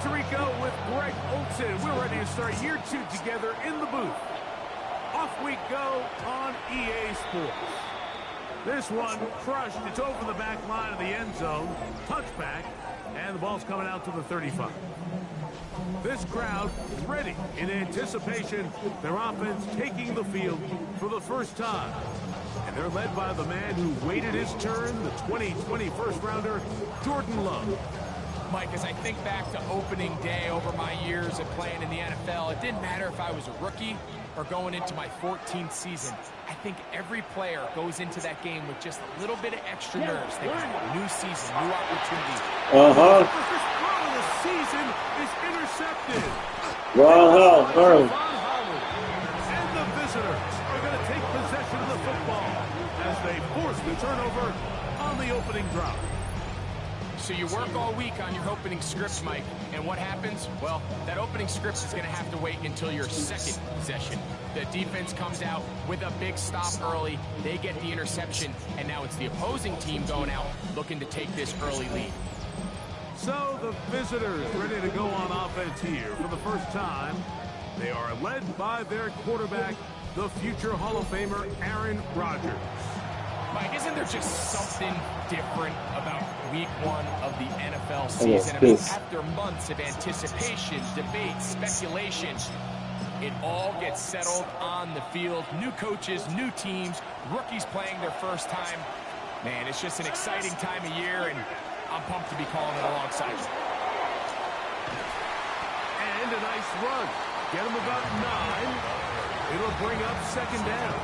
Tirico with Greg Olson. We're ready to start year 2 together in the booth. Off we go on EA Sports. This one crushed. It's over the back line of the end zone. Touchback. And the ball's coming out to the 35. This crowd ready in anticipation. Their offense taking the field for the first time. And they're led by the man who waited his turn, the 2020 first-rounder, Jordan Love. Mike, as I think back to opening day over my years of playing in the NFL, it didn't matter if I was a rookie or going into my 14th season. I think every player goes into that game with just a little bit of extra nerves. They got new season, new opportunity. The first throw of the season is intercepted. Wow. And the visitors are going to take possession of the football as they force the turnover on the opening drive. So you work all week on your opening script, Mike, and what happens? Well, that opening script is going to have to wait until your second possession. The defense comes out with a big stop early. They get the interception, and now it's the opposing team going out looking to take this early lead. So the visitors ready to go on offense here for the first time. They are led by their quarterback, the future Hall of Famer, Aaron Rodgers. Mike, isn't there just something different about week 1 of the NFL season? I mean, after months of anticipation, debate, speculation, it all gets settled on the field. New coaches, new teams, rookies playing their first time. Man, it's just an exciting time of year, and I'm pumped to be calling it alongside you. And a nice run. Get him about 9. It'll bring up second down.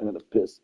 I'm gonna piss.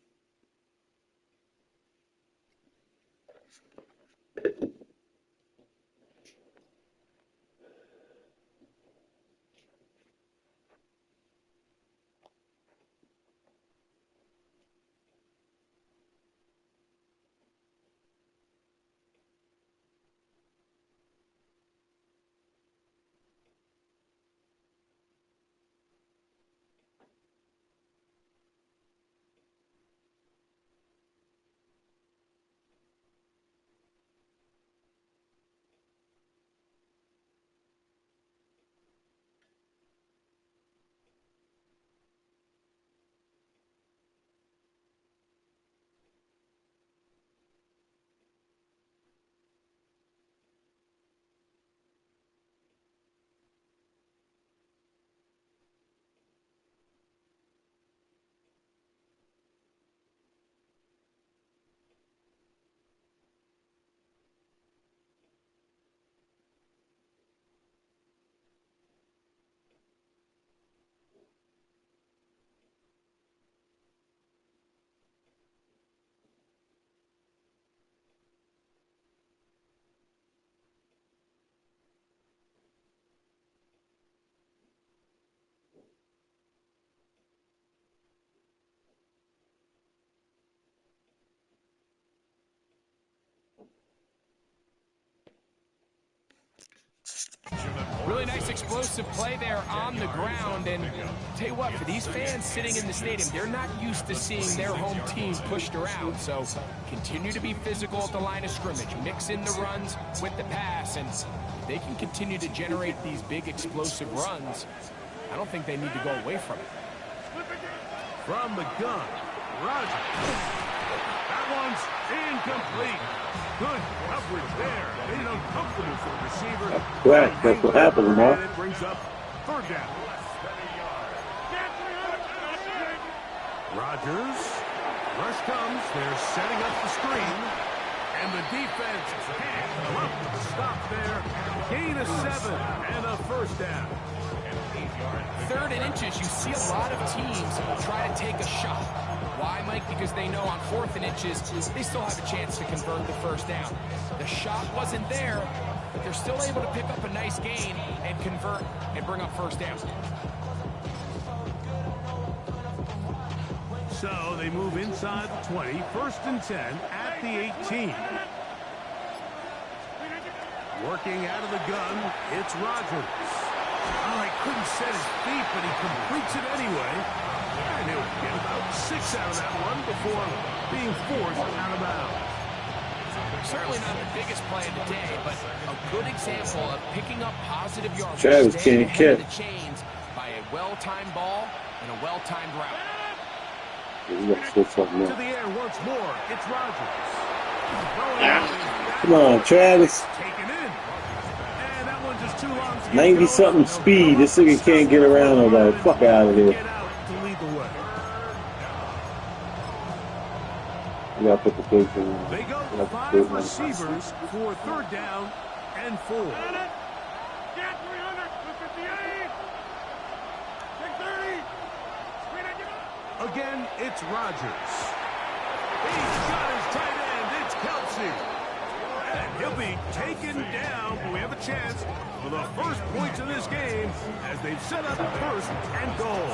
Really nice explosive play there on the ground, and tell you what, for these fans sitting in the stadium, they're not used to seeing their home team pushed around, so continue to be physical at the line of scrimmage, mix in the runs with the pass, and if they can continue to generate these big explosive runs, I don't think they need to go away from it. From the gun, Rodgers. That one's incomplete. Good coverage there. Made it uncomfortable for the receiver. That's what happened, Lamar. It brings up third down. Rodgers. Rush comes. They're setting up the screen. And the defense can't come up with a stop there. Gain of 7 and a first down. 3rd and inches, you see a lot of teams try to take a shot. Why, Mike? Because they know on 4th and inches, they still have a chance to convert the first down. The shot wasn't there, but they're still able to pick up a nice gain and convert and bring up first down. So they move inside the 20, 1st and 10 at the 18. Working out of the gun, it's Rodgers. Oh, he couldn't set his feet, but he completes it anyway. And he'll get about 6 out of that one before being forced out of bounds. Certainly not the biggest play of the day, but a good example of picking up positive yards. Travis can't catch the chains by a well-timed ball and a well-timed route. We got to switch something To up. the air once more. It's Rodgers. Come on, Travis. Taken in. And that one just too long to get 90-something going. speed. This nigga can't get around nobody. Fuck out of here. Get out to lead the way. We got to put the big thing on. They go We got to 5 put it on. receivers for 3rd down and 4. Again, it's Rodgers. He's got his tight end. It's Kelsey. And he'll be taken down. But we have a chance for the first points of this game as they've set up 1st and goal.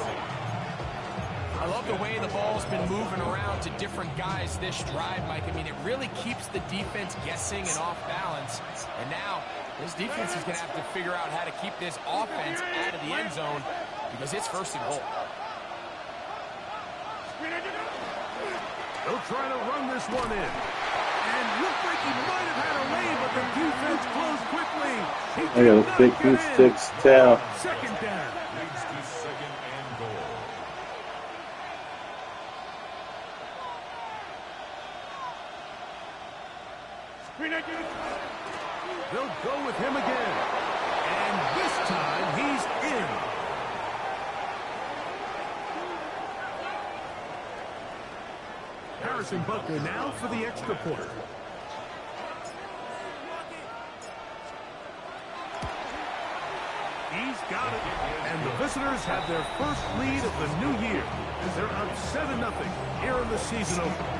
I love the way the ball's been moving around to different guys this drive, Mike. I mean, it really keeps the defense guessing and off balance. And now, this defense is going to have to figure out how to keep this offense out of the end zone because it's 1st and goal. They'll try to run this one in. And looked like he might have had a lane, but the defense closed quickly. He I got a did big not get in. 2-6 towel. 2nd down. They'll go with him again. And this time he's in. Harrison Butker now for the extra point. He's got it. And the visitors have their first lead of the new year as they're up 7-0 here in the season opener.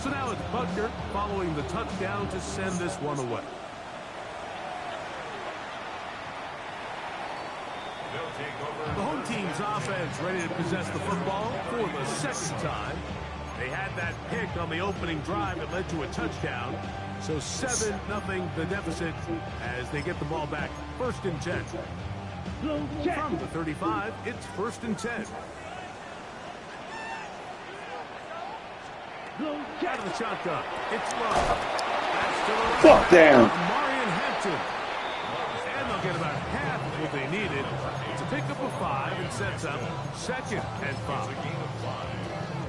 So now it's Butker following the touchdown to send this one away. The home team's offense ready to possess the football for the 2nd time. They had that pick on the opening drive that led to a touchdown. So 7-0 the deficit as they get the ball back 1st and 10. From the 35, it's 1st and 10. Out of the shotgun. It's Love. That's to the right. Fuck down. Marion Hampton. And they'll get about half of what they needed to pick up a 5 and sets up 2nd and 5.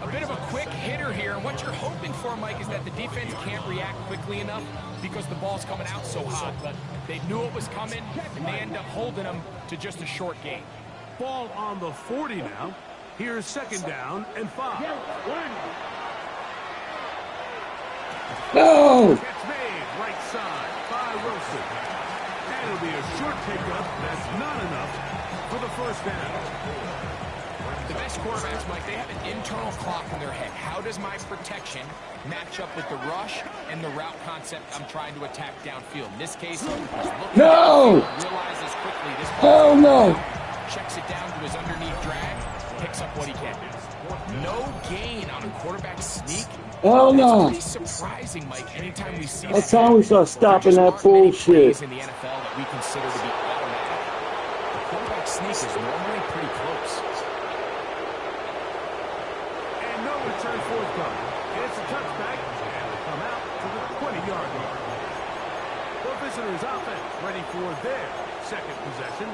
A bit of a quick hitter here, and what you're hoping for, Mike, is that the defense can't react quickly enough because the ball's coming out so hot, but they knew it was coming, and they end up holding them to just a short gain. Ball on the 40 now. Here's 2nd down and 5. No! Catch made, right side by Wilson. And it'll be a short pickup. That's not enough for the 1st down. The best quarterbacks, Mike, they have an internal clock in their head. How does my protection match up with the rush and the route concept I'm trying to attack downfield? In this case, he's looking No! realizes quickly this Hell no! checks it down to his underneath drag, picks up what he can. No gain on a quarterback sneak. Hell no! It's pretty surprising, Mike, anytime we see That's how we start stopping that bullshit. in the NFL that we consider to be automatic. The quarterback sneak is normally pretty close. And no return forthcoming. It's a touchback, and they come out to the 20-yard line. The visitors' offense ready for their 2nd possession.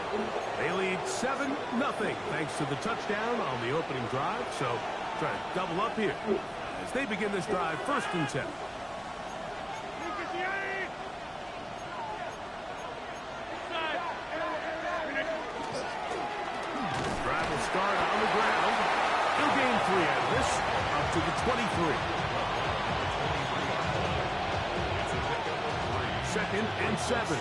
They lead 7-0 thanks to the touchdown on the opening drive. So try to double up here as they begin this drive 1st and 10. Drive will start on the ground. He'll gain 3 out of this, up to the 23. 2nd and 7.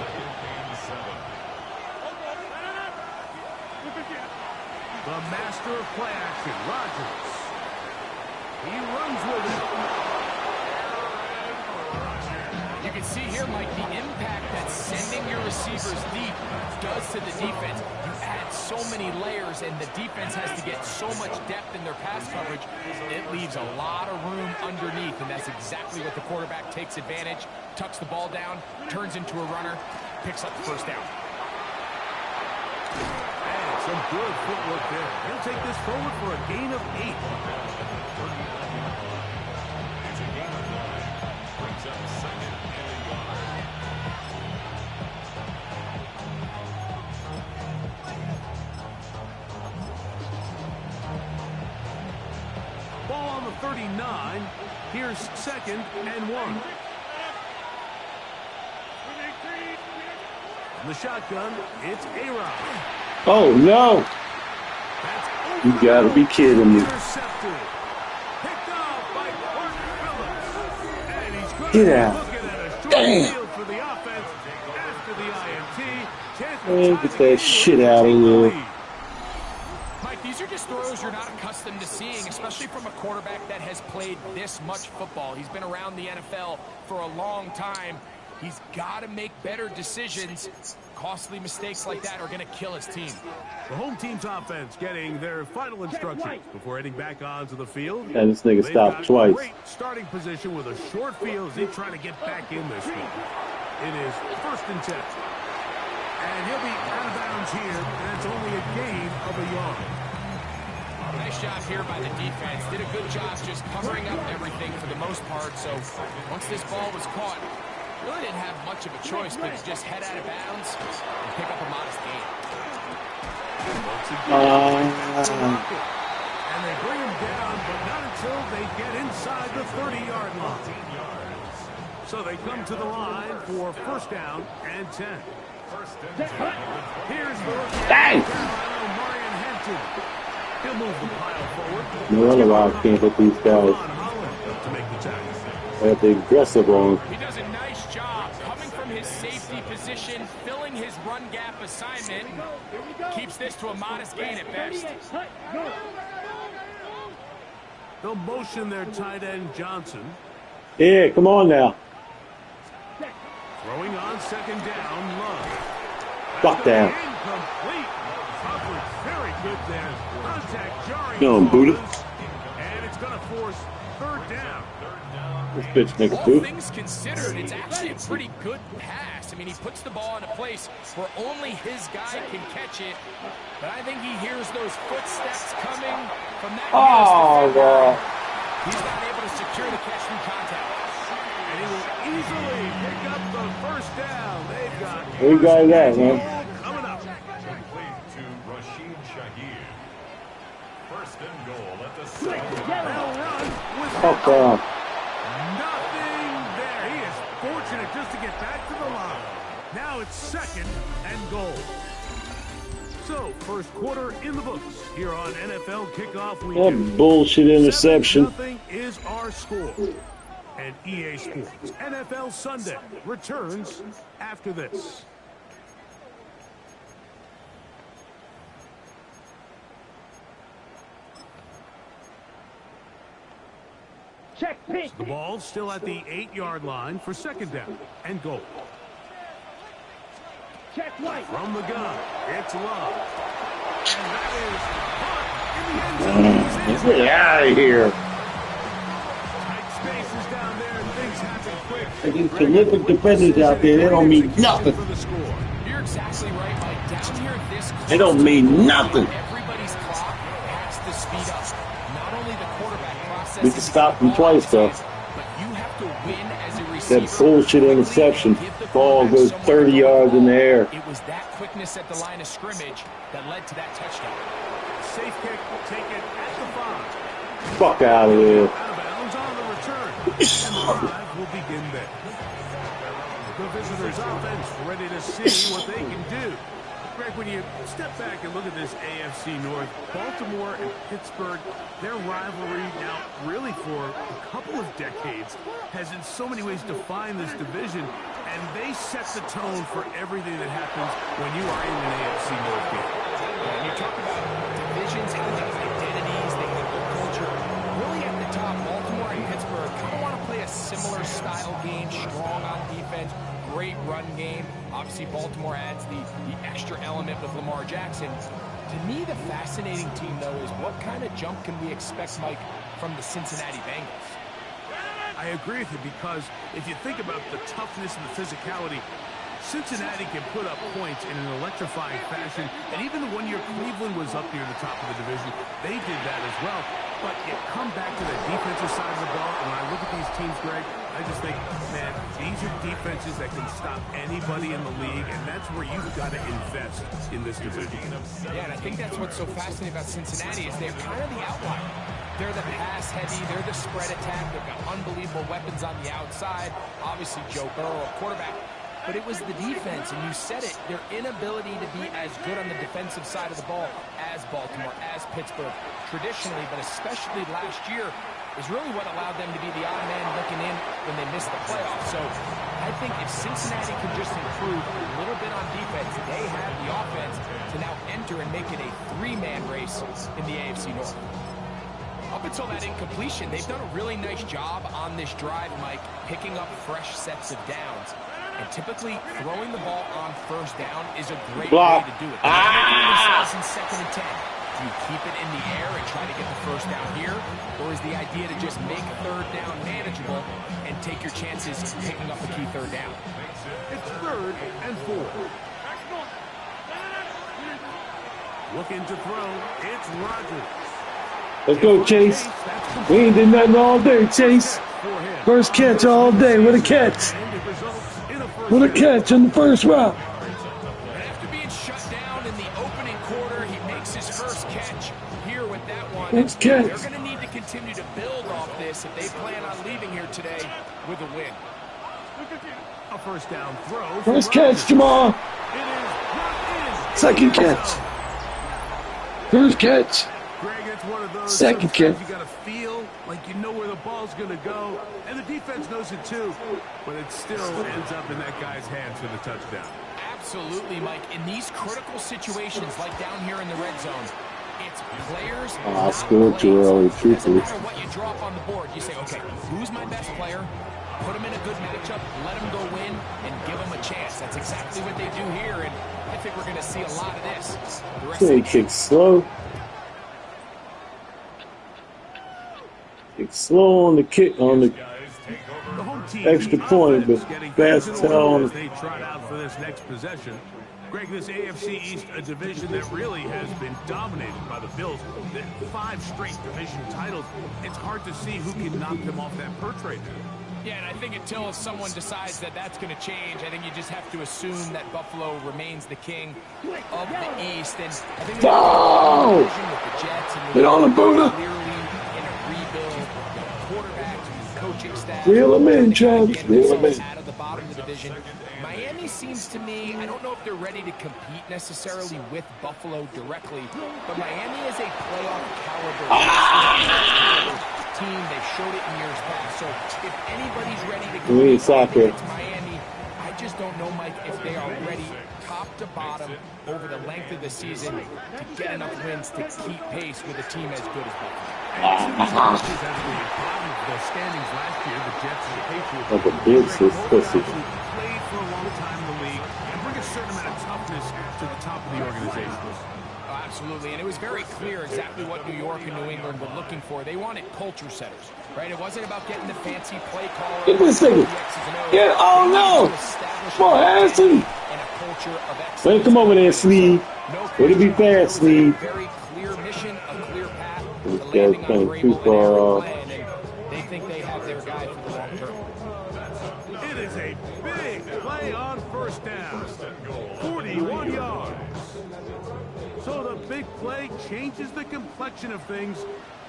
The master of play action, Rodgers. He runs with it. You can see here, Mike, the impact that sending your receivers deep does to the defense. You add so many layers, and the defense has to get so much depth in their pass coverage. It leaves a lot of room underneath, and that's exactly what the quarterback takes advantage, tucks the ball down, turns into a runner, picks up the first down. And some good footwork there. He'll take this forward for a gain of 8. Ball on the 39. Here's 2nd and 1. In the shotgun, it's A-Rod. Oh, no. You gotta be kidding me. Get out. Damn. Man, get that shit out of here. Mike, these are just throws you're not accustomed to seeing, especially from a quarterback that has played this much football. He's been around the NFL for a long time. He's got to make better decisions. Costly mistakes like that are going to kill his team. The home team's offense getting their final instructions before heading back onto the field. And this nigga stopped twice. Great starting position with a short field as they try to get back in this one. It is 1st and 10. And he'll be out of bounds here, and it's only a gain of a yard. Nice job here by the defense. Did a good job just covering up everything for the most part. So once this ball was caught, really didn't have much of a choice, but to just head out of bounds and pick up a modest gain. And they bring him down, but not until they get inside the 30-yard line. So they come to the line for 1st down and 10. Here's the rookie, Marion Hampton. He'll move the pile forward. No other rock can't hit these guys. To make the tackle. They have the aggressive on. He does a nice job coming from his safety position, filling his run gap assignment. Keeps this to a modest gain at best. They'll motion their tight end Johnson. Yeah, come on now. Throwing on 2nd down, Love. Fuck down. Incomplete. Coverage very good there. Contact jarring. Go on, Buddha. And it's going to force 3rd down. This bitch nigga All too. things considered, it's actually a pretty good pass. I mean, he puts the ball in a place where only his guy can catch it. But I think he hears those footsteps coming from that. Oh, God. He's not able to secure the catch through contact. And he will easily pick up the 1st down. They've got. Where you got that, man? Coming up. Complete to Rashid Shaheed. 1st and goal at the 7. They'll run with Fuck off. nothing there. He is fortunate just to get back to the line. Now it's 2nd and goal. So, 1st quarter in the books here on NFL Kickoff Weekend. That bullshit interception. 7-0 is our score. And EA Sports NFL Sunday returns after this. The ball still at the 8-yard line for 2nd down and goal. From the gun, it's Love. And that is caught in the end zone. Get out of here. Tight spaces down there and things happen quick. These terrific defenders out there, they don't mean nothing. For the score. You're exactly right, Mike. Down here at this They don't mean nothing. everybody's clock has to speed up. Not only the quarterback process. We can stop them twice, though. But you have to win as a receiver. That bullshit interception. Ball goes 30 yards in the air. It was that quickness at the line of scrimmage that led to that touchdown. Safe kick taken at the 5. Fuck out of here. Out of bounds on the return. And the drive will begin there. The visitors' offense ready to see what they can do. Greg, when you step back and look at this AFC North, Baltimore and Pittsburgh, their rivalry now really for a couple of decades has in so many ways defined this division, and they set the tone for everything that happens when you are in an AFC North game. When you talk about divisions, how they have identities, they have their culture. Really at the top, Baltimore and Pittsburgh kind of want to play a similar style game, strong on defense, great run game. Obviously, Baltimore adds the extra element with Lamar Jackson. To me, the fascinating team, though, is what kind of jump can we expect, Mike, from the Cincinnati Bengals? I agree with you, because if you think about the toughness and the physicality, Cincinnati can put up points in an electrifying fashion, and even the 1 year Cleveland was up near the top of the division, they did that as well. But you come back to the defensive side of the ball, and when I look at these teams, Greg, I just think, man, these are defenses that can stop anybody in the league, and that's where you've got to invest in this division. Yeah, and I think that's what's so fascinating about Cincinnati is they're kind of the outlier. They're the pass heavy, they're the spread attack, they've got unbelievable weapons on the outside. Obviously, Joe Burrow, quarterback. But it was the defense, and you said it, their inability to be as good on the defensive side of the ball as Baltimore, as Pittsburgh, traditionally, but especially last year, is really what allowed them to be the odd man looking in when they missed the playoffs. So I think if Cincinnati can just improve a little bit on defense, they have the offense to now enter and make it a three-man race in the AFC North. Up until that incompletion, they've done a really nice job on this drive, Mike, picking up fresh sets of downs. And typically, throwing the ball on first down is a great way to do it. Themselves in 2nd and 10. Do you keep it in the air and try to get the first down here? Or is the idea to just make 3rd down manageable and take your chances picking up a key 3rd down? It's 3rd and 4. Looking to throw. It's Rodgers. Let's go, Chase. We ain't did nothing all day, Chase. First catch all day. What a catch. What a catch in the first round. And after being shut down in the opening quarter, he makes his first catch here with that one. First catch. They're going to need to continue to build off this if they plan on leaving here today with a win. A first down throw. First catch, Jamal. Second catch. First catch. Greg, it's one of those second catch. You got to feel like you know where the ball's going to go, and the defense knows it too, but it still ends up in that guy's hands for the touchdown. Absolutely, Mike. In these critical situations, like down here in the red zone, it's players. I scored too early, truthfully. Doesn't matter what you drop on the board. You say, okay, who's my best player? Put him in a good matchup, let him go win, and give him a chance. That's exactly what they do here, and I think we're going to see a lot of this. The rest of the kick slow. Kick slow on the kick on the extra point, but fast tell on they trot out for this next possession. Greg, this AFC East, a division that really has been dominated by the Bills. The 5 straight division titles. It's hard to see who can knock them off that perch right now. Yeah, and I think until someone decides that that's going to change, I think you just have to assume that Buffalo remains the king of the East. And I think with the Jets and get on the Buddha. Clearly in a rebuild, quarterbacks, coaching staff. Reel them in, Travis. Reel them in. Out of the bottom of the division. Miami seems to me, I don't know if they're ready to compete necessarily with Buffalo directly, but Miami is a playoff caliber team. They've showed it in years past. So if anybody's ready to compete, it's Miami. I just don't know, Mike, if they are ready top to bottom over the length of the season to get enough wins to keep pace with a team as good as Buffalo. The standings last year, the Jets and the Patriots. Like a big pussy. Played for a long time in the league and bring a certain amount of toughness to the top of the organization. Oh, absolutely, and it was very clear exactly what New York and New England were looking for. They wanted culture setters, right? It wasn't about getting the fancy play call. Get this thing. Get, oh no! Come on, Harrison! Wait, come over there, Sleeve. Way to be fast, Sleeve. Very clear mission, a clear path. This guy's playing too far off. They think they have their guy for the long term. It is a big play on first down. 41 yards. So the big play changes the complexion of things.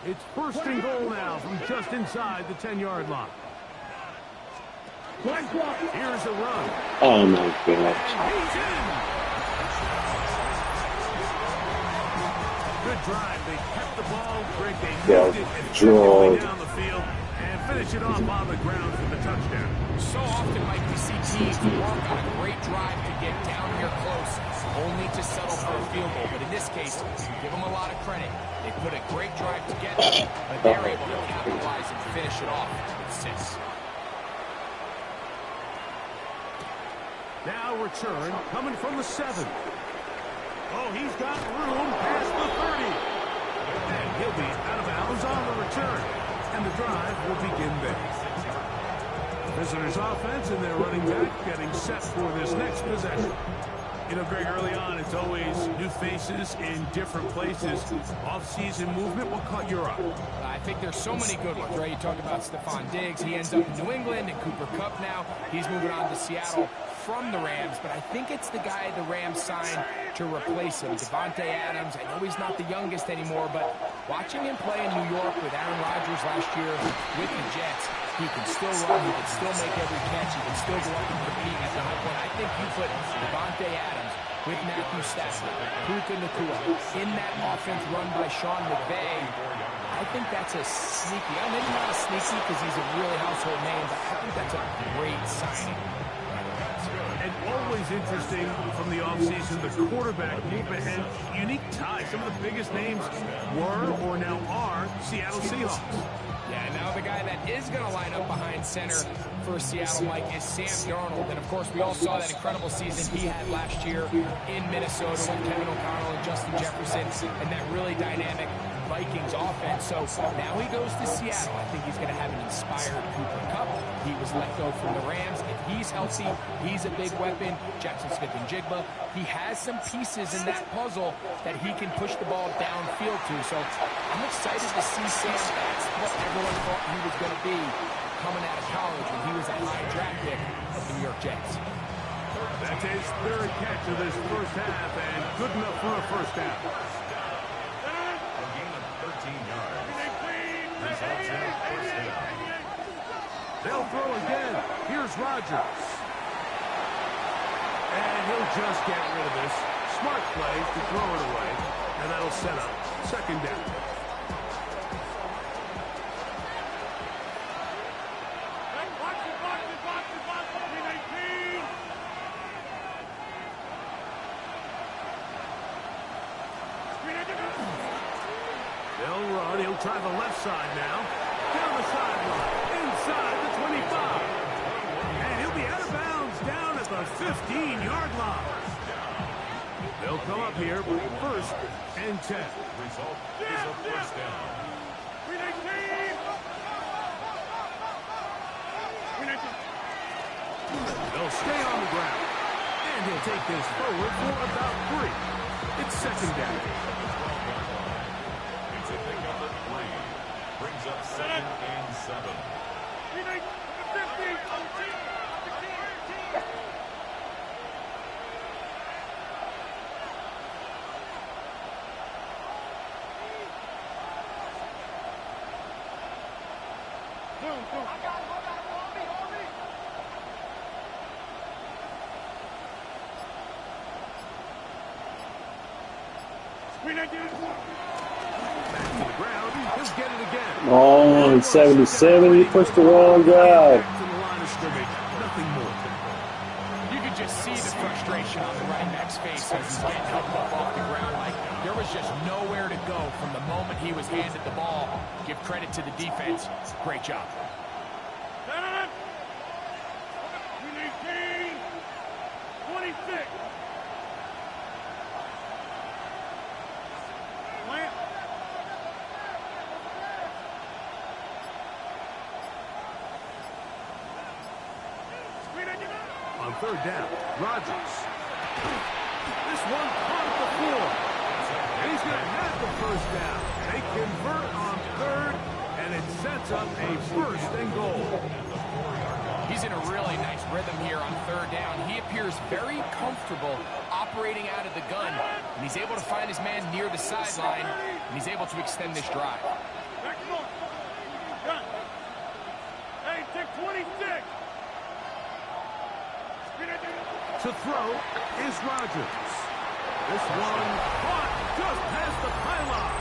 It's 1st and goal now from just inside the 10-yard line. Here's a run. Oh my God. He's in. Good drive. They kept the ball. Greg, they moved it and took it down the field and finish it off on the ground for the touchdown. So often, Mike, we see teams work on a great drive to get down here close, only to settle for a field goal. But in this case, give them a lot of credit. They put a great drive together, but they're able to capitalize and finish it off with 6. Now return coming from the 7. Oh, he's got room past the 30. And he'll be out of bounds on the return. And the drive will begin there. Visitors offense and their running back getting set for this next possession. You know, Greg, early on, it's always new faces in different places. Off-season movement, what caught your eye? I think there's so many good ones, right? You talk about Stephon Diggs. He ends up in New England, and Cooper Kupp now. He's moving on to Seattle from the Rams, but I think it's the guy the Rams signed to replace him, Davante Adams. I know he's not the youngest anymore, but watching him play in New York with Aaron Rodgers last year with the Jets, he can still run, he can still make every catch, he can still go up and compete at the high point. I think you put Davante Adams with Matthew Stafford, Puka Nacua, in that offense run by Sean McVay. I think that's a sneaky, maybe not a sneaky because he's a really household name, but I think that's a great signing. And always interesting from the offseason, the quarterback movement and unique ties. Some of the biggest names were or now are Seattle Seahawks. Yeah, now the guy that is going to line up behind center for Seattle, Mike, is Sam Darnold. And, of course, we all saw that incredible season he had last year in Minnesota with Kevin O'Connell and Justin Jefferson and that really dynamic Vikings offense. So now he goes to Seattle. I think he's going to have an inspired Cooper Kupp. He was let go from the Rams. If he's healthy, he's a big weapon. Jackson Smith-Njigba. He has some pieces in that puzzle that he can push the ball downfield to. So I'm excited to see Sam. That's what everyone thought he was going to be coming out of college when he was a high draft pick of the New York Jets. That's his third catch of this first half, and good enough for a first down. A gain of 13 yards. Results in a first down. They'll throw again. Here's Rodgers. And he'll just get rid of this. Smart play to throw it away, and that'll set up second down. They'll run. He'll try the left side now. Down the sideline. Inside the 25. And he'll be out of bounds down at the 15-yard line. They'll come up here with first and 10. Result is a first down. They'll stay on the ground. And he'll take this forward for about 3. It's second down. It's a pickup of 3. Brings up 2nd and 7. Oh, 77, he pushed the wrong guy. Nothing more. You could just see the frustration on the running back's face as he's getting helped up off the ground. Like, there was just nowhere to go from the moment he was handed the ball. Give credit to the defense. Great job. On third down, Rodgers. This one caught the floor. And he's going to have the first down. They convert on third, and it sets up a first and goal. He's in a really nice rhythm here on third down. He appears very comfortable operating out of the gun, and he's able to find his man near the sideline, and he's able to extend this drive. Hey, take 26. To throw is Rodgers. This one caught just past the pylon.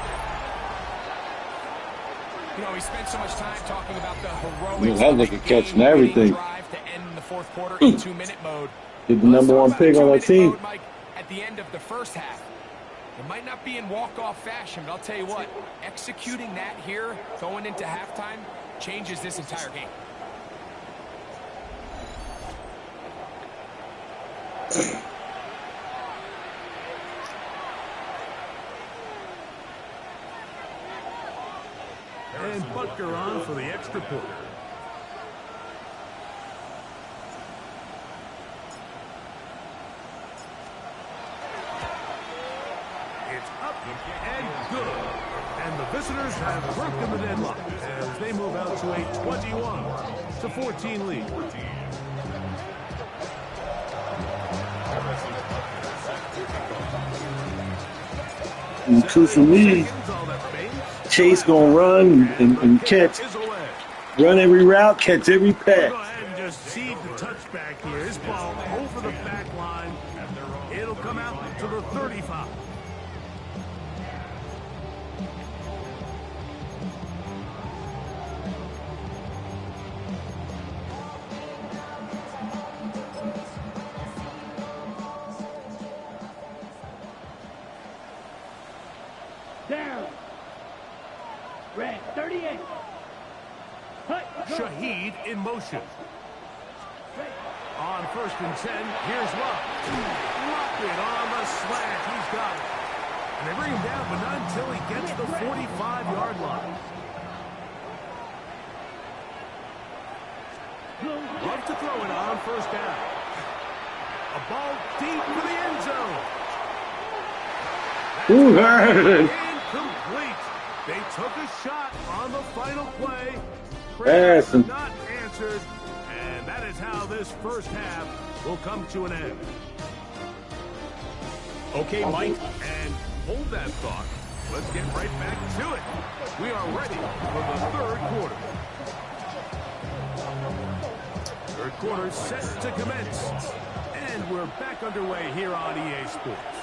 You know, he spent so much time talking about the heroics. That look at catching everything. Drive to end the fourth quarter in 2-minute mode. Did the number one pick on our team. Mode, Mike, at the end of the first half. It might not be in walk-off fashion, but I'll tell you what, executing that here, going into halftime, changes this entire game. And Butker on for the extra point. It's up and good. And the visitors have broken the deadlock as they move out to a 21-14 lead. And two for me. Chase gonna run and catch. Run every route, catch every pass. Go ahead and just seed the touchback here. His ball over the back line. It'll come out to the 35. Down. Red, 38. Shaheed in motion. On 1st and 10, here's Love. Lockett on the slant. He's got it. And they bring him down, but not until he gets the 45-yard line. Love to throw it on 1st down. A ball deep for the end zone. Ooh, Incomplete. They took a shot on the final play. Pass. Not answered. And that is how this first half will come to an end. Okay, Mike, and hold that thought. Let's get right back to it. We are ready for the third quarter. Third quarter set to commence. And we're back underway here on EA Sports.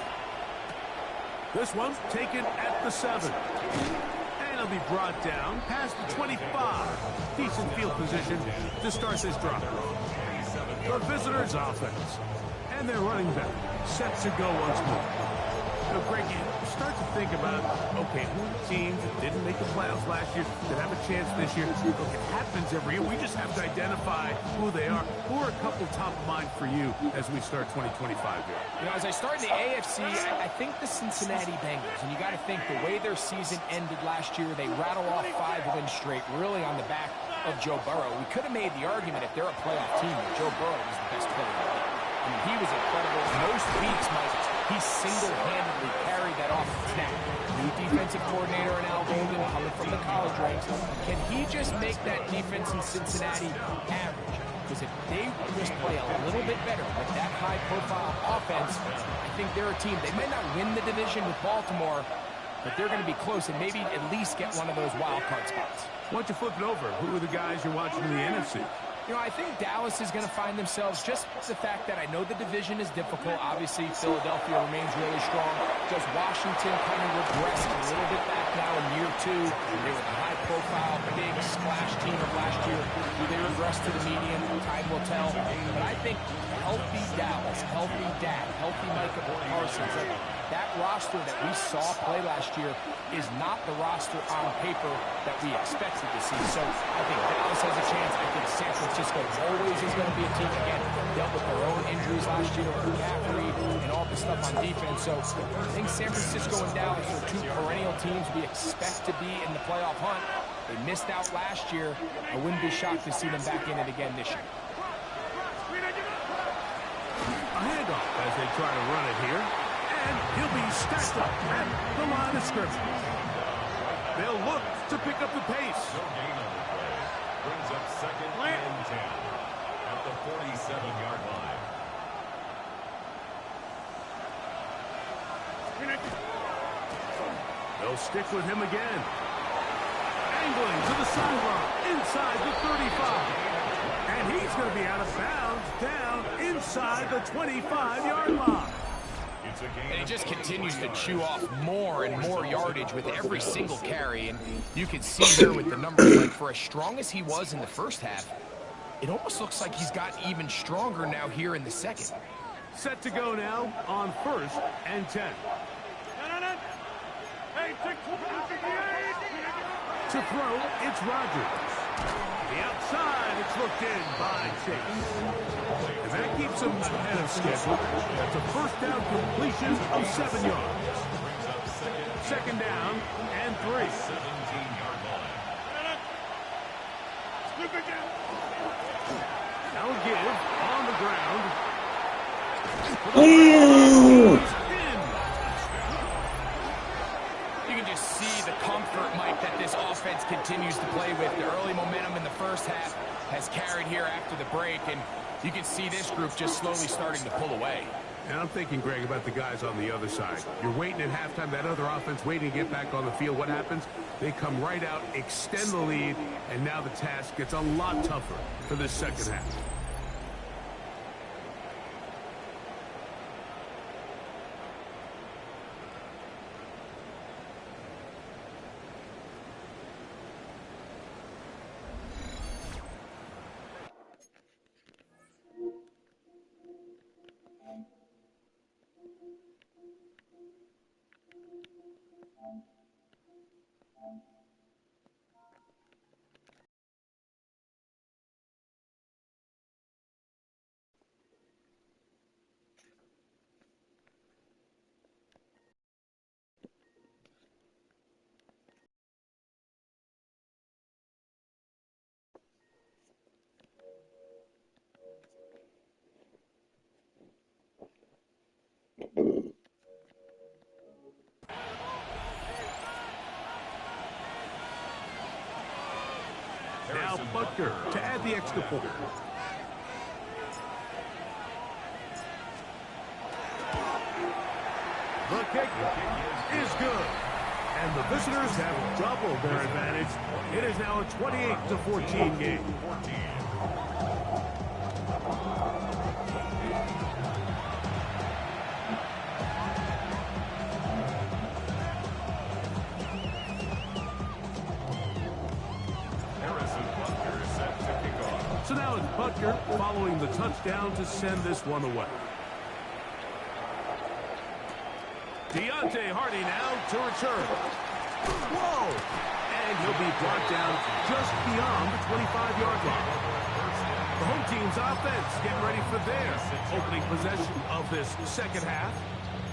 This one taken at the 7. And it'll be brought down past the 25. Decent field position to start this drive. The visitors' offense. And their running back set to go once more. Now, Greg, you start to think about, okay, who are the teams that didn't make the playoffs last year that have a chance this year? Look, it happens every year. We just have to identify who they are. Who are a couple top of mind for you as we start 2025 here? You know, as I start in the AFC, I think the Cincinnati Bengals. And you got to think the way their season ended last year, they rattle off 5 wins straight, really on the back of Joe Burrow. We could have made the argument if they're a playoff team that Joe Burrow was the best player in the league. I mean, he was incredible. Most weeks, Mike, he single-handedly carried that offense. Now, new defensive coordinator in Al Golden coming from the college ranks. Can he just make that defense in Cincinnati average? Because if they just play a little bit better with that high-profile offense, I think they're a team. They may not win the division with Baltimore, but they're going to be close and maybe at least get one of those wild card spots. Why don't you flip it over? Who are the guys you're watching in the NFC? You know, I think Dallas is going to find themselves just the fact that I know the division is difficult. Obviously, Philadelphia remains really strong. Does Washington kind of regress a little bit back now in year 2? They were the high-profile, big splash team of last year. Do they regress to the median? Time will tell. But I think healthy Dallas, healthy Dak, healthy Micah Parsons, that roster that we saw play last year is not the roster on paper that we expected to see. So I think Dallas has a chance. I think San Francisco always is going to be a team, again, dealt with their own injuries last year with McCaffrey and all the stuff on defense. So I think San Francisco and Dallas are 2 perennial teams we expect to be in the playoff hunt. They missed out last year. I wouldn't be shocked to see them back in it again this year. A handoff as they try to run it here. And he'll be stacked up at the line of scrimmage. They'll look to pick up the pace. No gain on the play. Brings up 2nd and 10 at the 47-yard line. They'll stick with him again. Angling to the sideline, inside the 35. And he's going to be out of bounds, down inside the 25-yard line. And he just continues to chew off more and more yardage with every single carry. And you can see here with the numbers, like for as strong as he was in the first half, it almost looks like he's gotten even stronger now here in the second. Set to go now on 1st and 10. To throw, it's Rodgers. The outside, it's looked in by Chase. And that keeps him ahead of schedule. That's a first down completion of 7 yards. Second down and 3. 17-yard line. Now a give on the ground. You can just see the comfort, Mike, that this offense continues to play with. The early momentum in the first half has carried here after the break, and you can see this group just slowly starting to pull away. And I'm thinking, Greg, about the guys on the other side. You're waiting at halftime, that other offense waiting to get back on the field. What happens? They come right out, extend the lead, and now the task gets a lot tougher for this second half. Now Butker to add the extra point. The kick is good. And the visitors have doubled their advantage. It is now a 28-14 game. So now it's Butker following the touchdown to send this one away. Deontay Hardy now to return. Whoa! And he'll be brought down just beyond the 25-yard line. The home team's offense getting ready for their opening possession of this second half.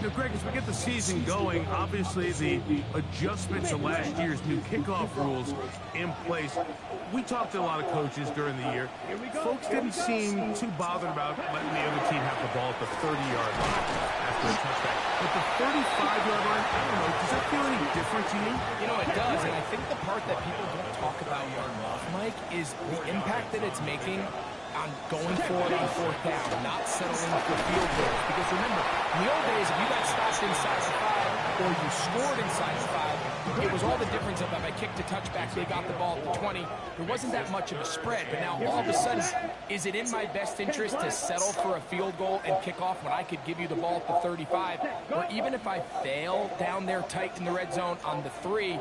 Now, Greg, as we get the season going, obviously the adjustments to last year's new kickoff rules in place. We talked to a lot of coaches during the year. Folks didn't seem too bothered about letting the other team have the ball at the 30-yard line after a touchback. But the 35-yard line, I don't know, does that feel any different to you? You know, it does, and I think the part that people don't talk about enough, Mike, is the impact that it's making on going forward on fourth down, not settling for field goals. Because remember, in the old days, if you got stopped inside the 5 or you scored inside the 5, it was all the difference of if I kicked a touchback, they got the ball at the 20. There wasn't that much of a spread. But now all of a sudden, is it in my best interest to settle for a field goal and kick off when I could give you the ball at the 35? Or even if I fail down there tight in the red zone on the 3,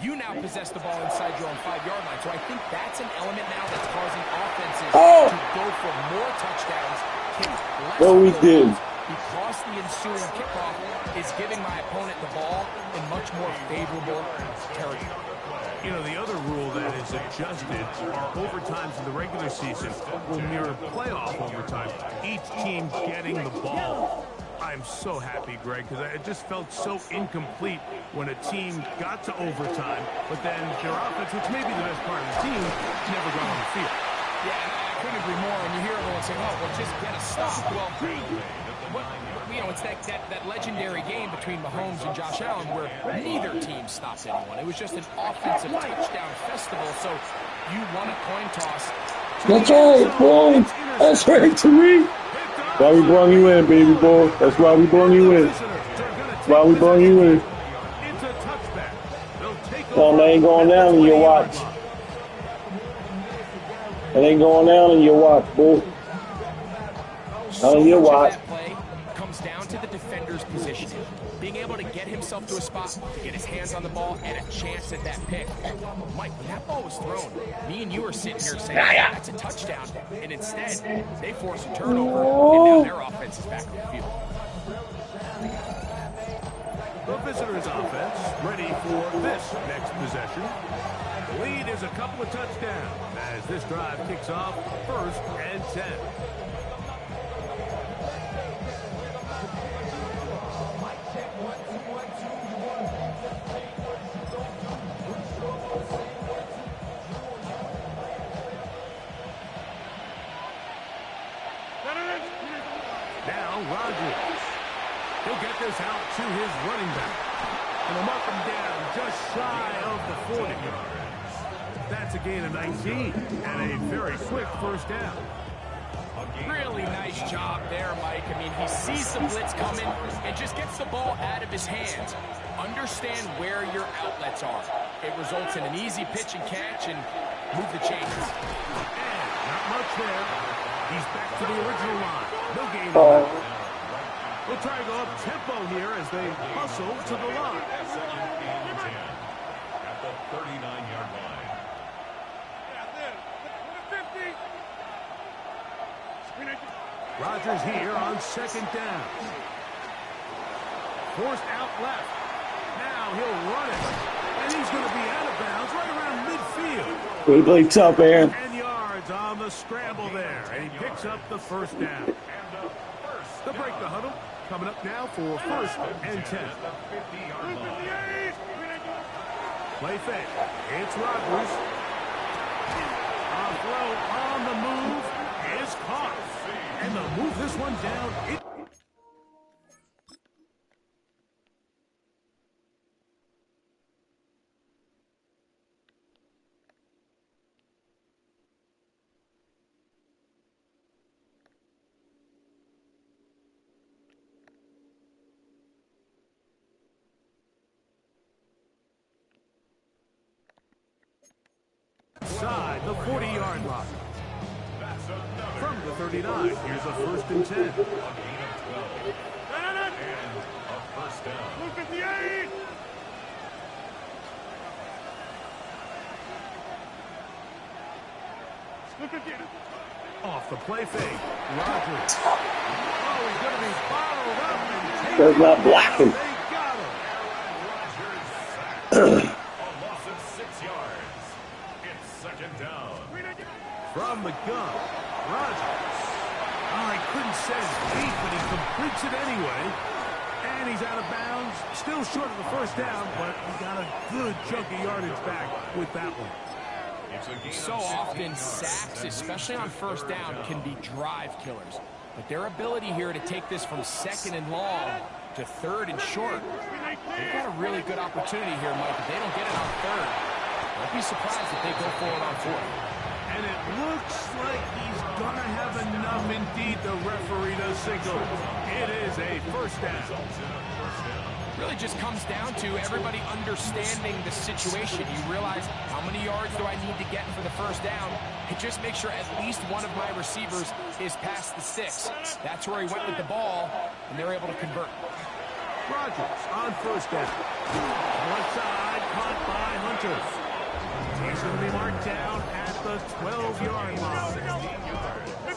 you now possess the ball inside your own 5-yard line. So I think that's an element now that's causing offenses to go for more touchdowns, kick less field goals, because the ensuing kickoff is giving my opponent the ball in much more favorable territory. You know, the other rule that is adjusted are overtimes in the regular season will mirror playoff overtime, each team getting the ball. I'm so happy, Greg, because it just felt so incomplete when a team got to overtime, but then their offense, which may be the best part of the team, never got on the field. Yeah, I couldn't agree more. And you hear everyone saying, oh, well, just get a stop. Well, you know, it's that legendary game between Mahomes and Josh Allen where neither team stopped anyone. It was just an offensive touchdown festival, so you won a coin toss. That's right, boy. That's right, Tariq. Why we brought you in, baby boy. That's why we brought you in. Why we brought you in. No, they ain't going down in your watch. It ain't going down in your watch, boo. On your watch. That play comes down to the defender's positioning. Being able to get himself to a spot, to get his hands on the ball, and a chance at that pick. Mike, when that ball was thrown, me and you were sitting here saying, that's a touchdown. And instead, they force a turnover, and now their offense is back on the field. The visitors' offense ready for this next possession. The lead is a couple of touchdowns as this drive kicks off 1st and 10. Now Rodgers. He'll get this out to his running back. And he'll mark him down just shy of the 40. That's a gain of 19 and a very quick first down. Really nice job there, Mike. I mean, he sees the blitz coming and just gets the ball out of his hands. Understand where your outlets are. It results in an easy pitch and catch and move the chains. And not much there. He's back to the original line. No gain on that. We'll try to go up tempo here as they hustle to the line. Second and 10 at the 39-yard line. Rodgers here on 2nd down. Forced out left. Now he'll run it. And he's going to be out of bounds right around midfield. We played tough, Aaron. 10 yards on the scramble there. And he picks up the first down. They'll break the huddle. Coming up now for 1st and 10. Play fake. It's Rodgers. A throw on the move is caught. And they'll move this one down. Inside the 40-yard line. From the 39, here's a 1st and 10. A gain of 12. And a first down. 58! Off the play fake. Rodgers. Oh, he's going to be bottled up and taken. There's not blocking. They got him. Rodgers sacked. A loss of 6 yards. It's 2nd down. From the gun, Rodgers. Oh, he couldn't set his feet, but he completes it anyway. And he's out of bounds. Still short of the first down, but he got a good chunk of yardage back with that one. So often, sacks, especially on 1st down, can be drive killers. But their ability here to take this from 2nd and long to 3rd and short, they've got a really good opportunity here, Mike. If they don't get it on 3rd, don't be surprised if they go for it on 4th. And it looks like he's going to have enough indeed, the referee to signal. It is a first down. Really just comes down to everybody understanding the situation. You realize how many yards do I need to get for the first down, and just make sure at least one of my receivers is past the sticks. That's where he went with the ball, and they're able to convert. Rodgers on first down. Left side, caught by Hunter. He's going to be marked down at the 12-yard line.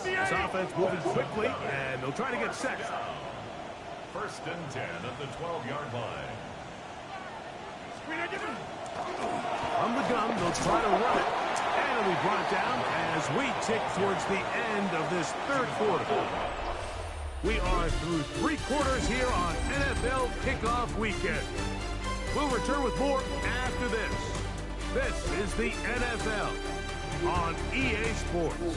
This offense moving quickly, and they'll try to get set. 1st and 10 at the 12-yard line. From the gun, they'll try to run it. And it'll be brought down as we tick towards the end of this 3rd quarter. We are through 3 quarters here on NFL Kickoff Weekend. We'll return with more after this. This is the NFL on EA Sports.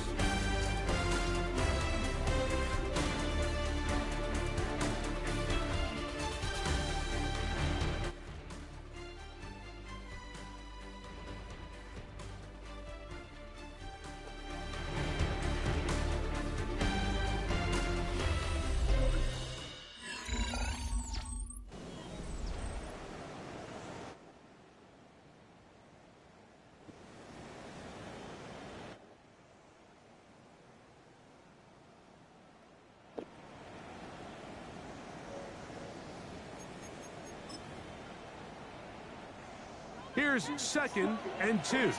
Here's 2nd and 2.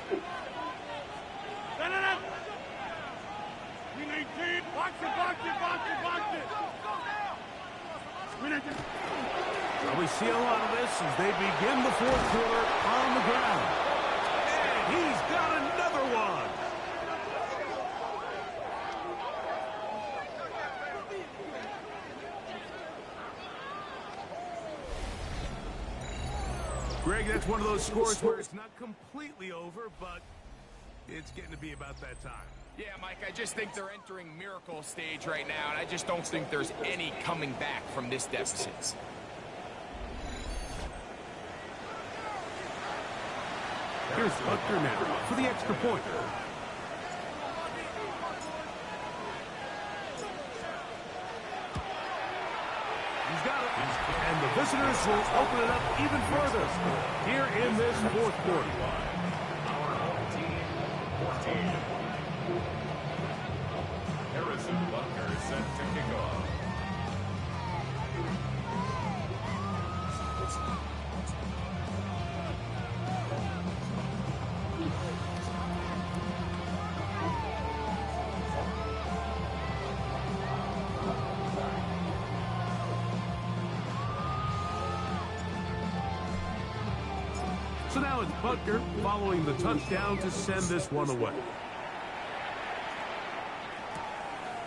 Well, we see a lot of this as they begin the 4th quarter on the ground. And He's got another one. Greg, that's one of those scores where it's not completely over, but it's getting to be about that time. Yeah, Mike, I just think they're entering miracle stage right now, and I just don't think there's any coming back from this deficit. Here's Butker now for the extra point. He's got it. And the visitors will open it up even further here in this fourth quarter. Our home team, 14. Harrison Butker is set to kick off. So now it's Butker following the touchdown to send this one away.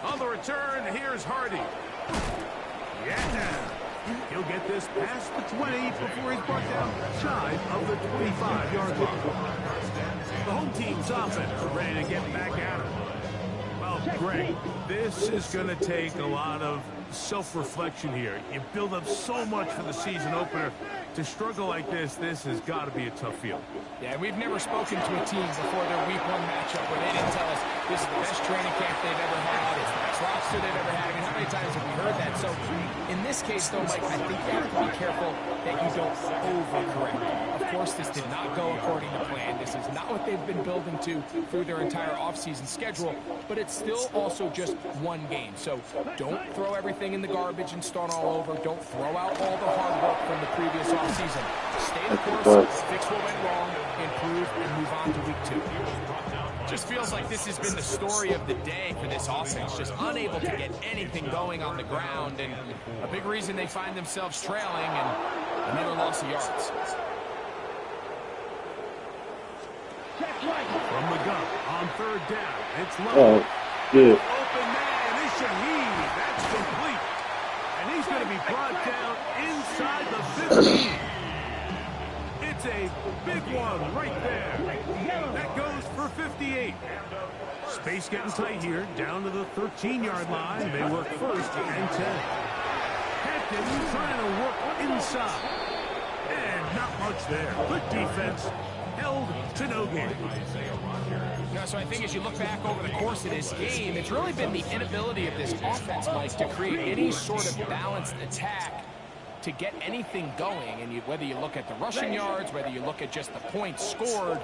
On the return, here's Hardy. Yeah! He'll get this past the 20 before he's brought down shy of the 25-yard line. The home team's offense are ready to get back at it. Well, Greg, this is going to take a lot of self-reflection here. You build up so much for the season opener. To struggle like this has got to be a tough field. Yeah, we've never spoken to a team before their week one matchup where they didn't tell us this is the best training camp they've ever had, it's the best roster they've ever had. I mean, how many times have we heard that? So in this case, though, Mike, I think you have to be careful that you don't overcorrect. Of course, this did not go according to plan. This is not what they've been building to through their entire offseason schedule, but it's still also just one game. So don't throw everything in the garbage and start all over. Don't throw out all the hard work from the previous offseason. Stay the course, fix what went wrong, improve, and move on to week 2. Just feels like this has been the story of the day for this offense. Just unable to get anything going on the ground, and a big reason they find themselves trailing and another loss of yards. From the gun on third down, it's low. Oh, good. Open man is Shaheed. That's complete. And he's going to be brought down inside the 15. It's a big one right there. That goes for 58. Space getting tight here, down to the 13-yard line. They work first and 10. Hampton trying to work inside. And not much there. Good defense. Held to no gain. Yeah, so I think as you look back over the course of this game, it's really been the inability of this offense, Mike, to create any sort of balanced attack to get anything going. And whether you look at the rushing yards, whether you look at just the points scored,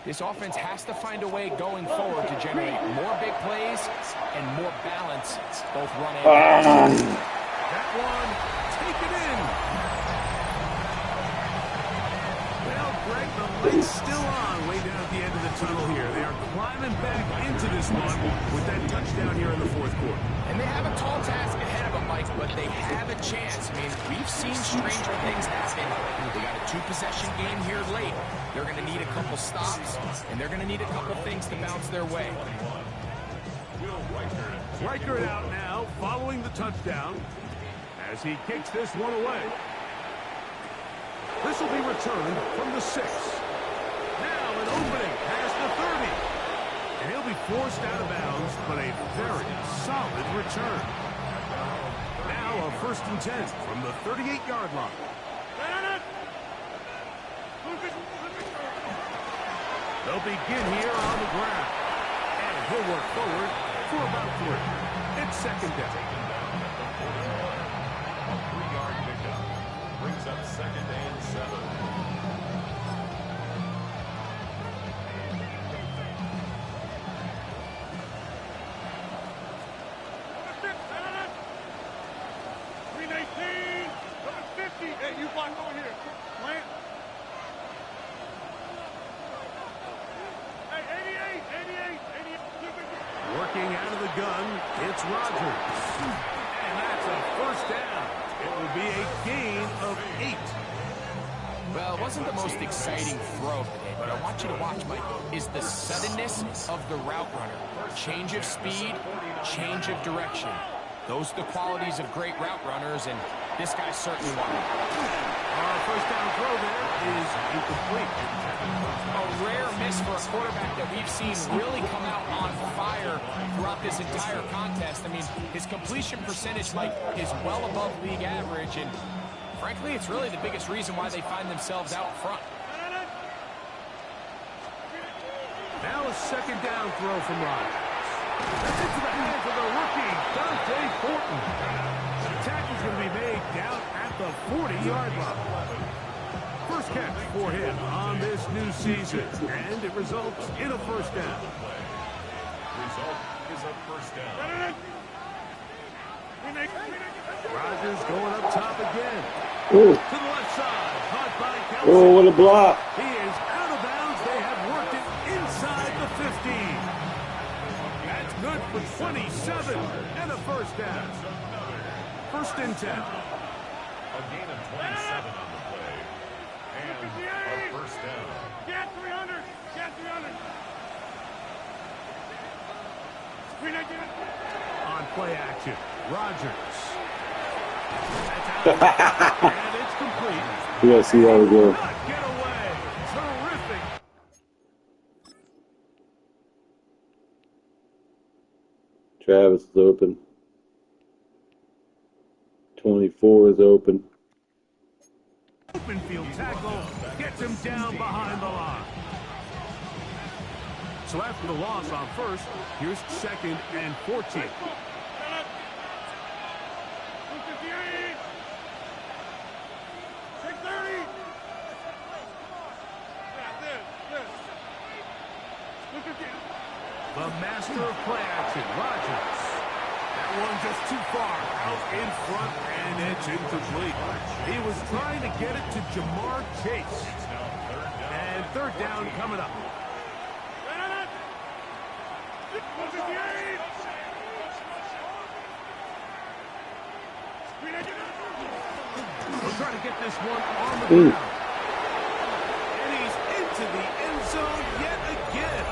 this offense has to find a way going forward to generate more big plays and more balance, both run and pass. That one, take it in. Well, Greg, the light's still on way down at the end of the tunnel here. They are climbing back into this one with that touchdown here in the fourth quarter. And they have a tall task ahead of them, Mike, but they have a chance. I mean, we've seen stranger things happen. They got a 2-possession game here late. They're going to need a couple stops, and they're going to need a couple things to bounce their way. Reichert out now, following the touchdown, as he kicks this one away. This will be returned from the 6. Now an opening past the 30. And he'll be forced out of bounds, but a very solid return. Now a 1st and 10 from the 38-yard line. They'll begin here on the ground. And he'll work forward for about 3. It's 2nd down. A 3-yard pickup brings up 2nd and 7. Hey, you block over here. Plant. Hey, 88. Working out of the gun, it's Rodgers. And that's a 1st down. It will be a gain of 8. Well, it wasn't the most exciting throw today, but I want you to watch, Mike, is the suddenness of the route runner. Change of speed, change of direction. Those are the qualities of great route runners, and this guy's certainly one. Our first down throw there is incomplete. A rare miss for a quarterback that we've seen really come out on fire throughout this entire contest. I mean, his completion percentage, Mike, is well above league average, and frankly, it's really the biggest reason why they find themselves out front. Now a second down throw from Rodgers. That's into the hands of the rookie, Dante Fortin. The tackle is going to be made down at the 40-yard line. First catch for him on this new season, and it results in a first down. Result is a first down. Rodgers going up top again. Ooh. To the left side, caught by Kelsey. Oh, what a block. He is out of bounds. They have worked it inside the 15. That's good for 27 and a first down. First and 10. A gain of 27 on the play. And a first down. Get 300. Get 300. On play action, Rodgers. That's out. And it's complete. You gotta see how we go. Not get away. Terrific. Travis is open. 24 is open. Open field tackle gets him down behind the line. So after the loss on first, here's second and 14. The master of play action, Rodgers. That one just too far out in front, and it's incomplete. He was trying to get it to Jamar Chase. And third down coming up. We'll try to get this one on the ground. And he's into the end zone yet again.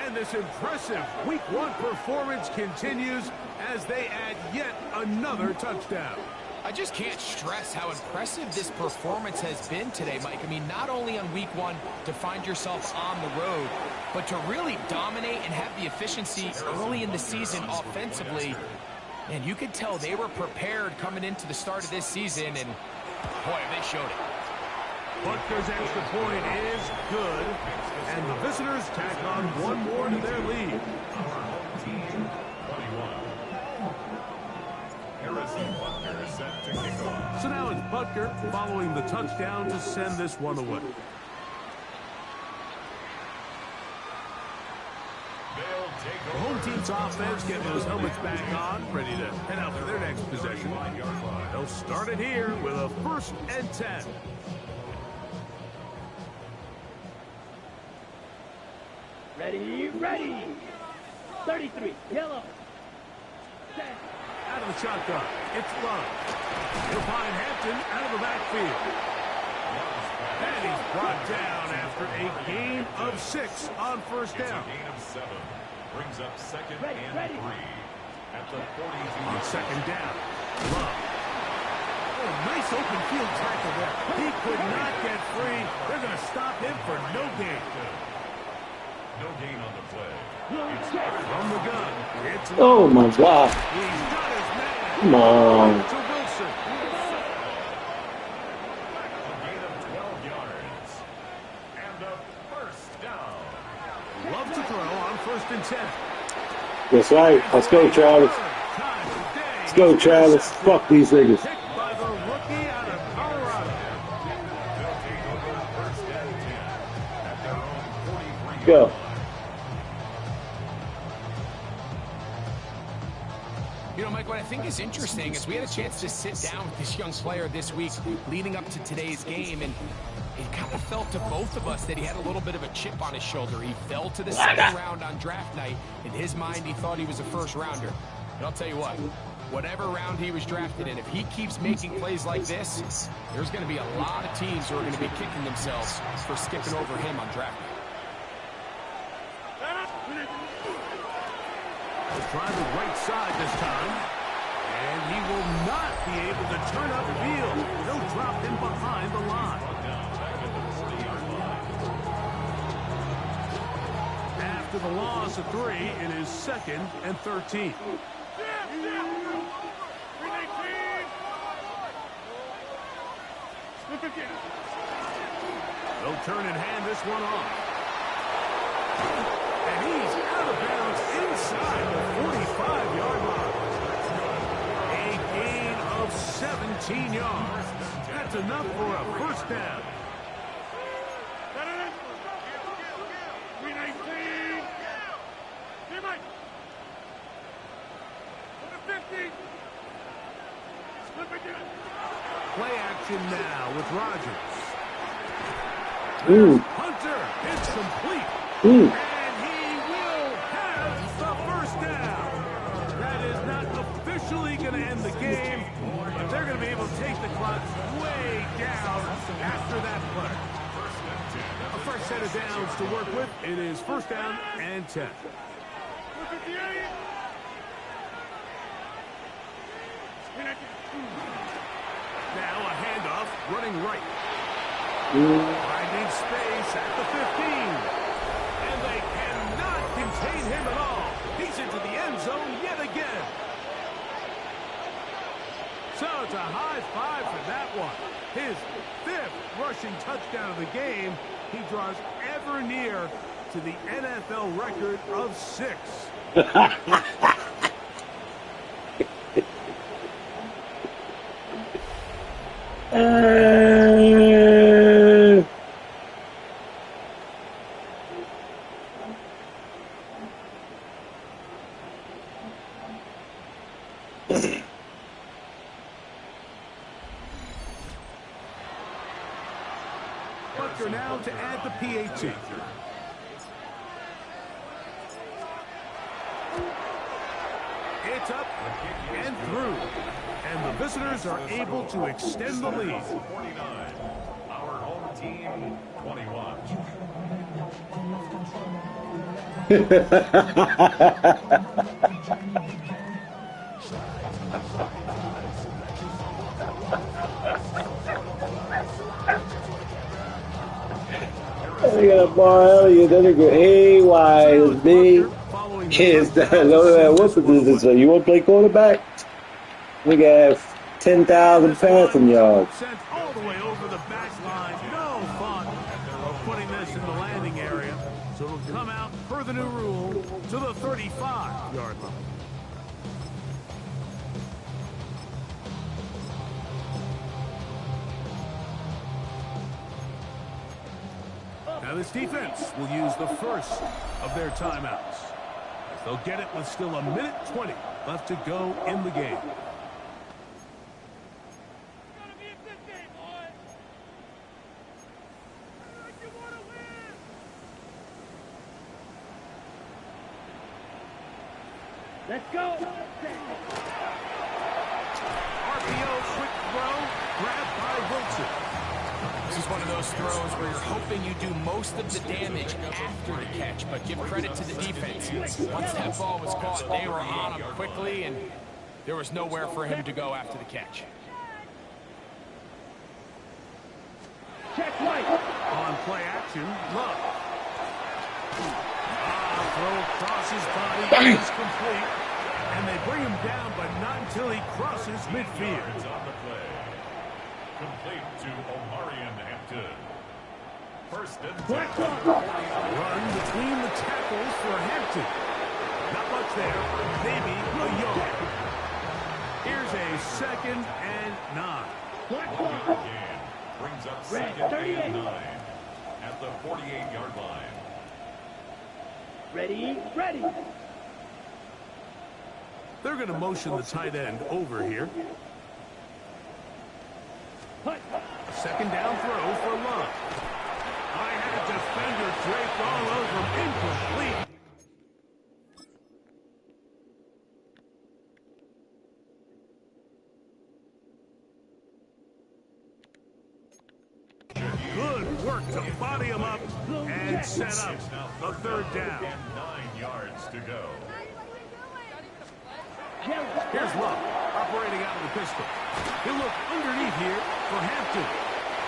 And this impressive Week 1 performance continues as they add yet another touchdown. I just can't stress how impressive this performance has been today, Mike. I mean, not only on Week 1 to find yourself on the road, but to really dominate and have the efficiency early in the season offensively. And you could tell they were prepared coming into the start of this season, and boy, they showed it. Butker's extra point is good, and the visitors tack on one more to their lead. Harrison Butker is set to kick off. So now it's Butker following the touchdown to send this one away. The home team's offense getting those helmets back on, ready to head out for their next possession. They'll start it here with a first and 10. Ready. 33, yellow. Out of the shotgun, it's Love. He'll find Hampton out of the backfield. And he's brought down after a gain of 6 on first down. It's a gain of 7. Brings up second and 3 at the 42. On second down, Love. Oh, nice open field tackle there. He could not get free. They're going to stop him for no gain. No gain on the play. From the gun, it's Love. Oh my God. He's got his man. Come on. To Wilson. A gain of 12 yards. And a first down. Love to throw on first and 10. That's right. Let's go, Travis. Let's go, Travis. Fuck these niggas. Picked by the rookie out of Colorado. They'll take over first and 10 at their own 43. Go. You know, Mike, what I think is interesting is we had a chance to sit down with this young player this week leading up to today's game, and it kind of felt to both of us that he had a little bit of a chip on his shoulder. He fell to the second round on draft night. In his mind, he thought he was a first rounder. And I'll tell you what, whatever round he was drafted in, if he keeps making plays like this, there's going to be a lot of teams who are going to be kicking themselves for skipping over him on draft day. He'll try the right side this time. And he will not be able to turn upfield. They'll drop him behind the line. After the loss of 3, it is 2nd and 13. They'll turn and hand this one off. And he's out of bounds inside the 45-yard line. A gain of 17 yards. That's enough for a first down. Play action now with Rodgers. Hunter, it's complete. And he will have the first down. That is not officially going to end the game, but they're going to be able to take the clock way down after that play. A fresh set of downs to work with. It is first down and 10. Now a handoff, running right. Finding space at the 15. And they cannot contain him at all. He's into the end zone yet again. So it's a high five for that one. His 5th rushing touchdown of the game. He draws ever near to the NFL record of 6. Butker now to add the PAT. It's up and through. And the visitors are able to extend the lead. 49. Our home team, 21. I got a bar Elliott, then go AY is me. Kids, what position is it? You want to play quarterback? We got 10,000 passing yards. Sent all the way over the back line. No thought of putting this in the landing area. So it'll come out per the new rule to the 35-yard line. Now this defense will use the first of their timeouts. They'll get it with still 1:20 left to go in the game. Let's go. RPO quick throw, grabbed by Wilson. This is one of those throws where you're hoping you do most of the damage after the catch, but give credit to the defense. Once that ball was caught, they were on him quickly, and there was nowhere for him to go after the catch. Check right. On play action, Love. Throw across his body is complete, and they bring him down, but not until he crosses midfield. Yards on the play. Complete to Omarion Hampton. First and 10. Run between the tackles for Hampton. Not much there, maybe a yard. Here's a 2nd and 9. Again, brings up 2nd and 9 at the 48-yard line. Ready, ready. They're going to motion the tight end over here. Hut. A 2nd down throw for Love. I had a defender draped all over him. Incomplete. to body him up and set up the third down. 9 yards to go. Here's Love, operating out of the pistol. He'll look underneath here for Hampton.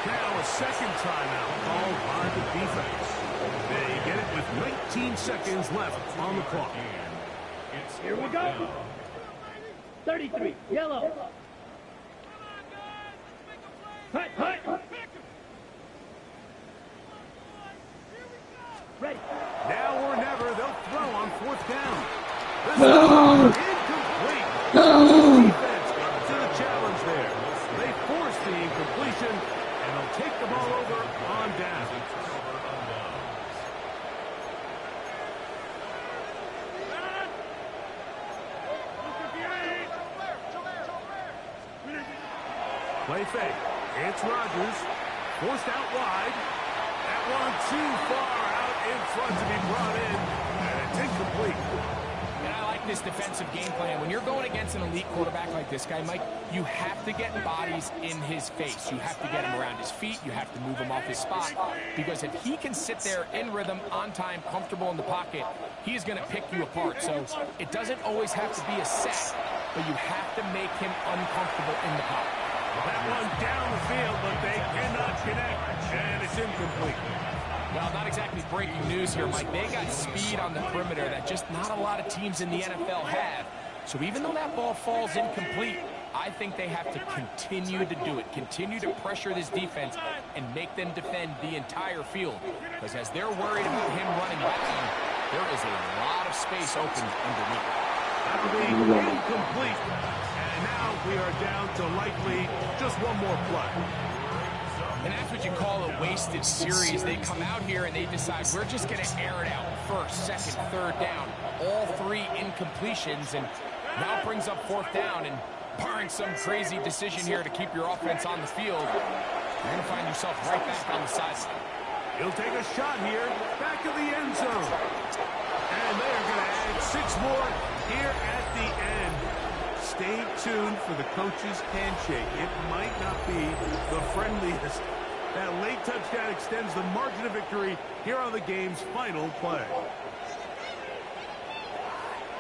Now a second timeout called by the defense. They get it with 19 seconds left on the clock. Here we go. 33, yellow. Hut, hut. Ready. Now or never, they'll throw on fourth down. This is incomplete. Defense to the challenge there. They force the incompletion, and they'll take the ball over on down. Play fake. It's Rodgers. Forced out wide. That one too far out in front to be brought in. And it's incomplete. And I like this defensive game plan. When you're going against an elite quarterback like this guy, Mike, you have to get bodies in his face. You have to get him around his feet. You have to move him off his spot. Because if he can sit there in rhythm, on time, comfortable in the pocket, he's going to pick you apart. So it doesn't always have to be a set, but you have to make him uncomfortable in the pocket. That one down the field, but they cannot connect, and it's incomplete. Well, not exactly breaking news here, Mike. They got speed on the perimeter that just not a lot of teams in the NFL have. So even though that ball falls incomplete, I think they have to continue to do it, continue to pressure this defense and make them defend the entire field. Because as they're worried about him running back, there is a lot of space open underneath. That will be incomplete. And now we are down to likely just one more play. And that's what you call a wasted series. They come out here and they decide we're just going to air it out. First, second, third down. All three incompletions. And now it brings up fourth down. And barring some crazy decision here to keep your offense on the field, you're going to find yourself right back on the sideline. He'll take a shot here, back of the end zone. And they are going to add 6 more here at the end. Stay tuned for the coach's handshake. It might not be the friendliest. That late touchdown extends the margin of victory here on the game's final play.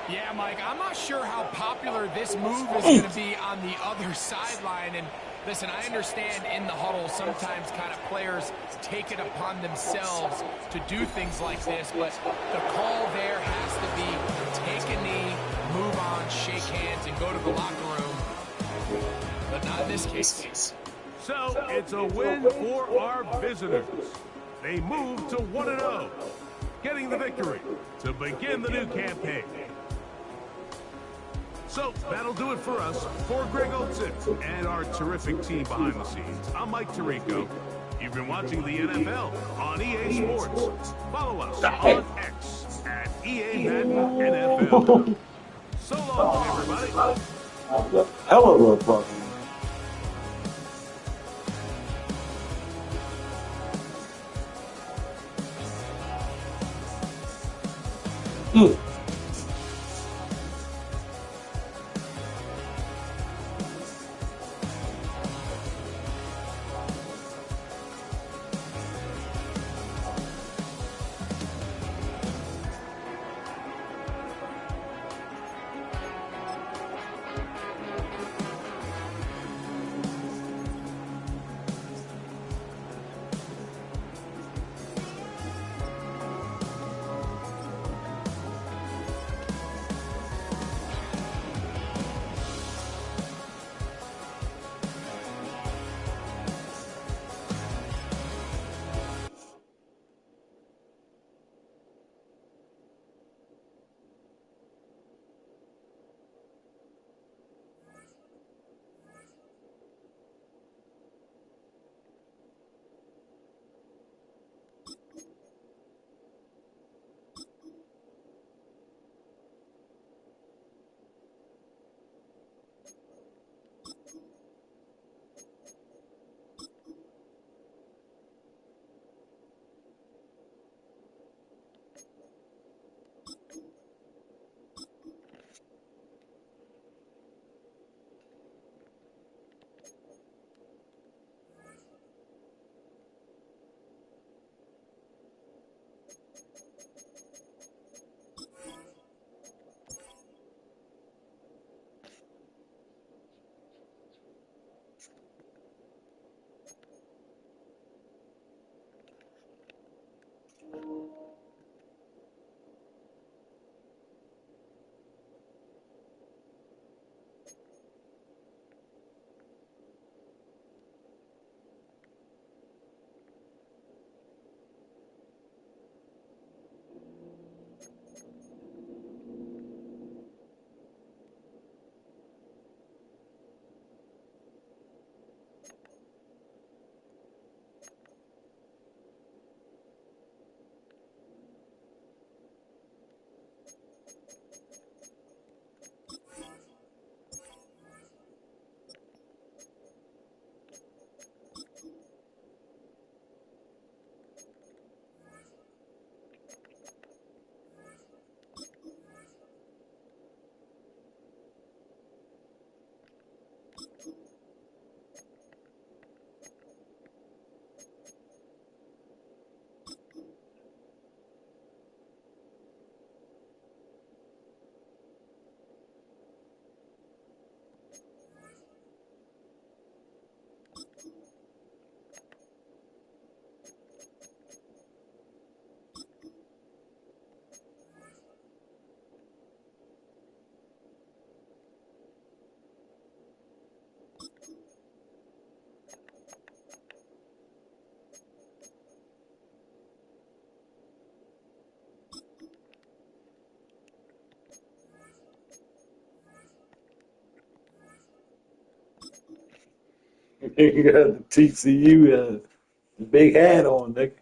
Yeah, Mike, I'm not sure how popular this move is going to be on the other sideline. And listen, I understand in the huddle sometimes kind of players take it upon themselves to do things like this, but the call there has to be take a knee, move on, shake hands, and go to the locker room. But not in this case. So it's a win for our visitors. They move to 1-0, getting the victory to begin the new campaign. So that'll do it for us. For Greg Olsen and our terrific team behind the scenes, I'm Mike Tirico. You've been watching the NFL on EA Sports. Follow us on X at EA Madden NFL. So long, everybody. Hell of a fuck. You got the TCU the big hat on, Nick.